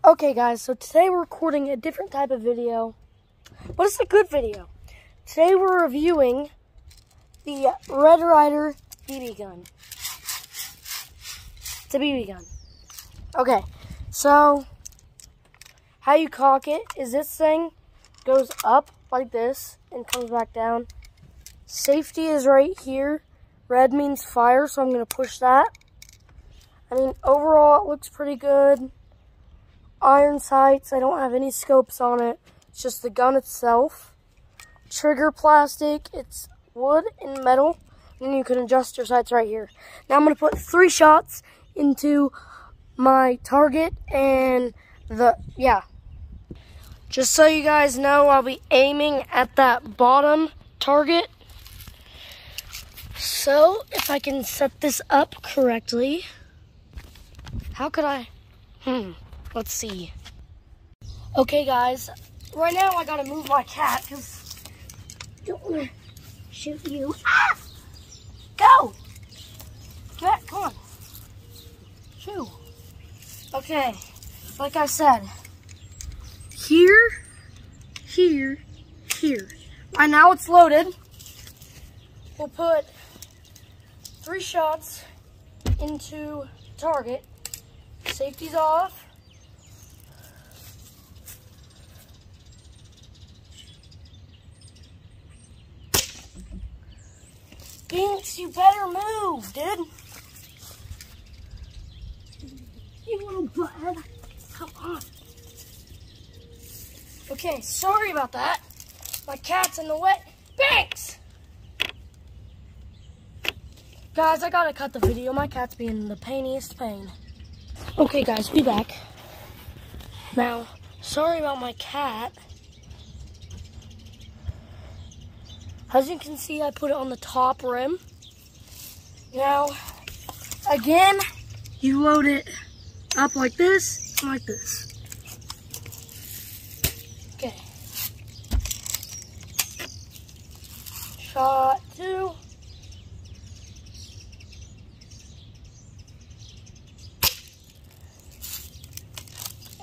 Okay guys, so today we're recording a different type of video, but it's a good video. Today we're reviewing the Red Ryder BB gun. It's a BB gun. Okay, so how you cock it is this thing goes up like this and comes back down. Safety is right here. Red means fire, so I'm going to push that. I mean, overall it looks pretty good. Iron sights, I don't have any scopes on it. It's just the gun itself. Trigger plastic, it's wood and metal. And you can adjust your sights right here. Now I'm going to put 3 shots into my target and just so you guys know, I'll be aiming at that bottom target. So if I can set this up correctly, how could I? Let's see. Okay, guys. Right now, I gotta move my cat because I don't want to shoot you. Ah! Go! Cat, come on. Shoo. Okay. Like I said, here. Right now, it's loaded. We'll put 3 shots into target. Safety's off. Binks, you better move, dude. You little butthead. Come on. Okay, sorry about that. My cat's in the wet. Binks! Guys, I gotta cut the video. My cat's being in the painiest pain. Okay, guys, be back. Now, sorry about my cat. As you can see, I put it on the top rim. Now, again, you load it up like this and like this. Okay. Shot 2.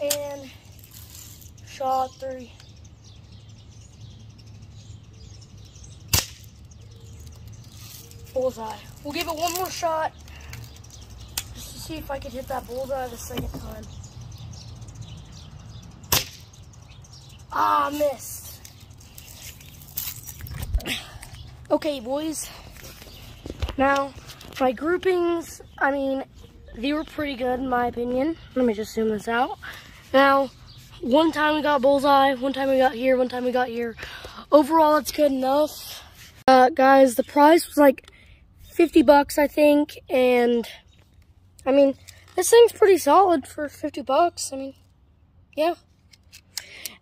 And shot 3. Bullseye. We'll give it one more shot just to see if I can hit that bullseye the second time. Ah, missed. Okay, boys. Now, my groupings, I mean, they were pretty good in my opinion. Let me just zoom this out. Now, one time we got bullseye, one time we got here, one time we got here. Overall, it's good enough. Guys, the price was like $50, I think, and I mean, this thing's pretty solid for $50. I mean, yeah.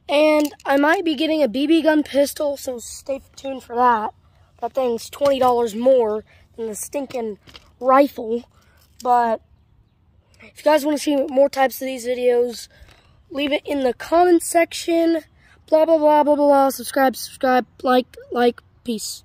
And I might be getting a BB gun pistol, so stay tuned for that. That thing's $20 more than the stinking rifle. But if you guys want to see more types of these videos, leave it in the comment section. Blah, blah, blah, blah, blah. Subscribe, like, peace.